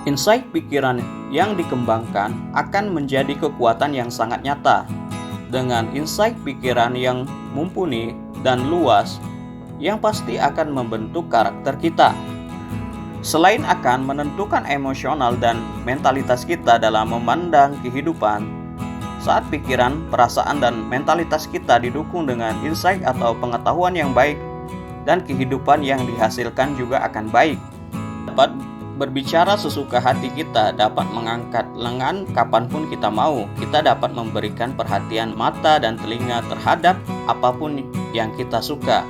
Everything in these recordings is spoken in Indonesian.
Insight pikiran yang dikembangkan akan menjadi kekuatan yang sangat nyata. Dengan insight pikiran yang mumpuni dan luas, yang pasti akan membentuk karakter kita. Selain akan menentukan emosional dan mentalitas kita dalam memandang kehidupan, saat pikiran, perasaan, dan mentalitas kita didukung dengan insight atau pengetahuan yang baik, dan kehidupan yang dihasilkan juga akan baik. Dapat berbicara sesuka hati kita, dapat mengangkat lengan kapanpun kita mau. Kita dapat memberikan perhatian mata dan telinga terhadap apapun yang kita suka.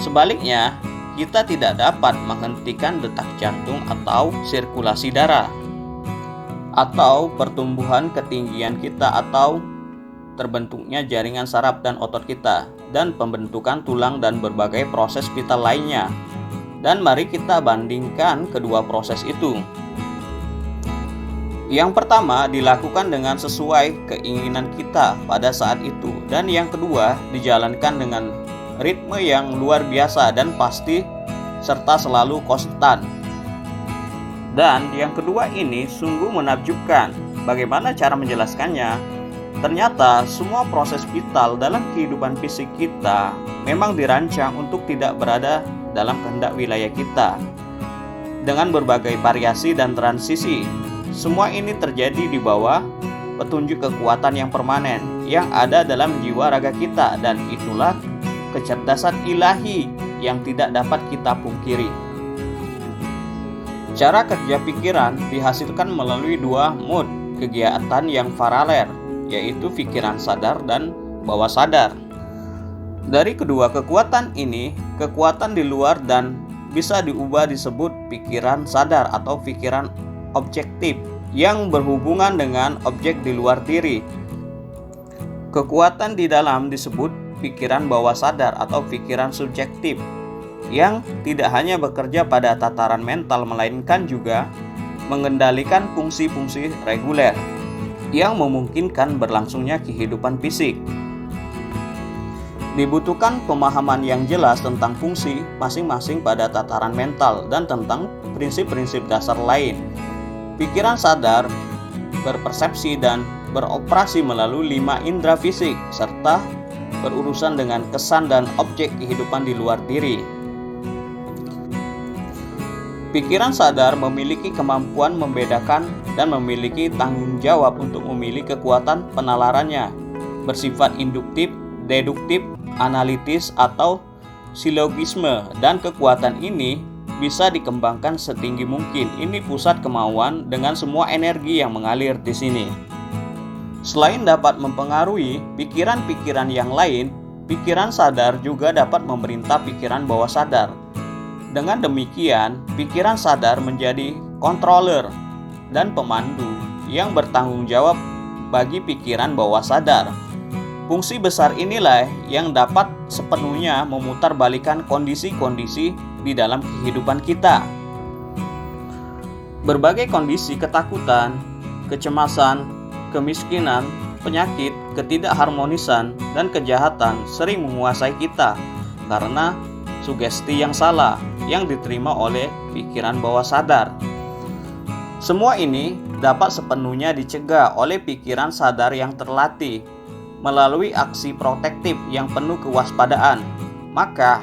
Sebaliknya, kita tidak dapat menghentikan detak jantung atau sirkulasi darah, atau pertumbuhan ketinggian kita, atau terbentuknya jaringan saraf dan otot kita, dan pembentukan tulang dan berbagai proses vital lainnya. Dan mari kita bandingkan kedua proses itu. Yang pertama dilakukan dengan sesuai keinginan kita pada saat itu, dan yang kedua dijalankan dengan ritme yang luar biasa dan pasti serta selalu konstan. Dan yang kedua ini sungguh menakjubkan. Bagaimana cara menjelaskannya? Ternyata semua proses vital dalam kehidupan fisik kita memang dirancang untuk tidak berada dalam kehendak wilayah kita. Dengan berbagai variasi dan transisi, semua ini terjadi di bawah petunjuk kekuatan yang permanen yang ada dalam jiwa raga kita, dan itulah kecerdasan ilahi yang tidak dapat kita pungkiri. Cara kerja pikiran dihasilkan melalui dua mode kegiatan yang paralel, yaitu pikiran sadar dan bawah sadar. Dari kedua kekuatan ini, kekuatan di luar dan bisa diubah disebut pikiran sadar atau pikiran objektif yang berhubungan dengan objek di luar diri. Kekuatan di dalam disebut pikiran bawah sadar atau pikiran subjektif yang tidak hanya bekerja pada tataran mental melainkan juga mengendalikan fungsi-fungsi reguler yang memungkinkan berlangsungnya kehidupan fisik. Dibutuhkan pemahaman yang jelas tentang fungsi masing-masing pada tataran mental dan tentang prinsip-prinsip dasar lain. Pikiran sadar berpersepsi dan beroperasi melalui 5 indera fisik serta berurusan dengan kesan dan objek kehidupan di luar diri. Pikiran sadar memiliki kemampuan membedakan dan memiliki tanggung jawab untuk memilih kekuatan penalarannya, bersifat induktif, deduktif, analitis, atau silogisme, dan kekuatan ini bisa dikembangkan setinggi mungkin. Ini pusat kemauan dengan semua energi yang mengalir di sini. Selain dapat mempengaruhi pikiran-pikiran yang lain, pikiran sadar juga dapat memerintah pikiran bawah sadar. Dengan demikian, pikiran sadar menjadi controller dan pemandu yang bertanggung jawab bagi pikiran bawah sadar. Fungsi besar inilah yang dapat sepenuhnya memutarbalikkan kondisi-kondisi di dalam kehidupan kita. Berbagai kondisi ketakutan, kecemasan, kemiskinan, penyakit, ketidakharmonisan, dan kejahatan sering menguasai kita karena sugesti yang salah yang diterima oleh pikiran bawah sadar. Semua ini dapat sepenuhnya dicegah oleh pikiran sadar yang terlatih melalui aksi protektif yang penuh kewaspadaan. Maka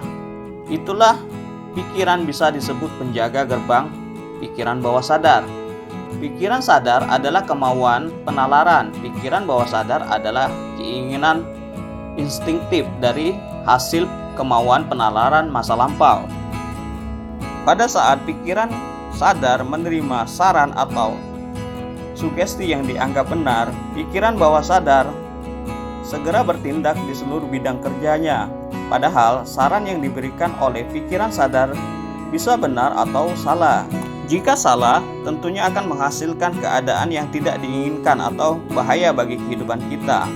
itulah pikiran bisa disebut penjaga gerbang pikiran bawah sadar. Pikiran sadar adalah kemauan penalaran. Pikiran bawah sadar adalah keinginan instinktif dari hasil kemauan penalaran masa lampau. Pada saat pikiran sadar menerima saran atau sugesti yang dianggap benar, pikiran bawah sadar segera bertindak di seluruh bidang kerjanya. Padahal saran yang diberikan oleh pikiran sadar bisa benar atau salah. Jika salah, tentunya akan menghasilkan keadaan yang tidak diinginkan atau bahaya bagi kehidupan kita.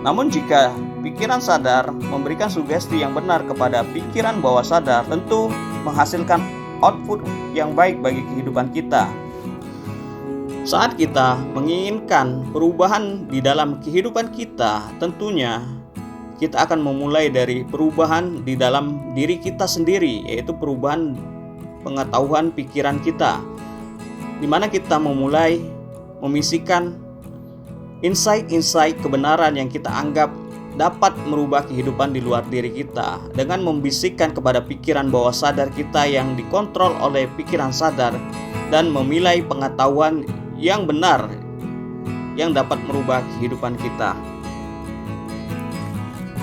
Namun jika pikiran sadar memberikan sugesti yang benar kepada pikiran bawah sadar, tentu menghasilkan output yang baik bagi kehidupan kita. Saat kita menginginkan perubahan di dalam kehidupan kita, tentunya kita akan memulai dari perubahan di dalam diri kita sendiri, yaitu perubahan pengetahuan pikiran kita, di mana kita memulai memisikan insight-insight kebenaran yang kita anggap dapat merubah kehidupan di luar diri kita, dengan membisikkan kepada pikiran bawah sadar kita yang dikontrol oleh pikiran sadar, dan memilai pengetahuan yang benar yang dapat merubah kehidupan kita.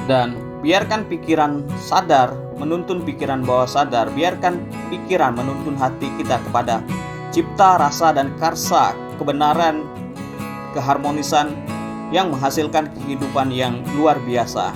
Dan biarkan pikiran sadar menuntun pikiran bawah sadar, biarkan pikiran menuntun hati kita kepada cipta, rasa, dan karsa kebenaran, keharmonisan yang menghasilkan kehidupan yang luar biasa.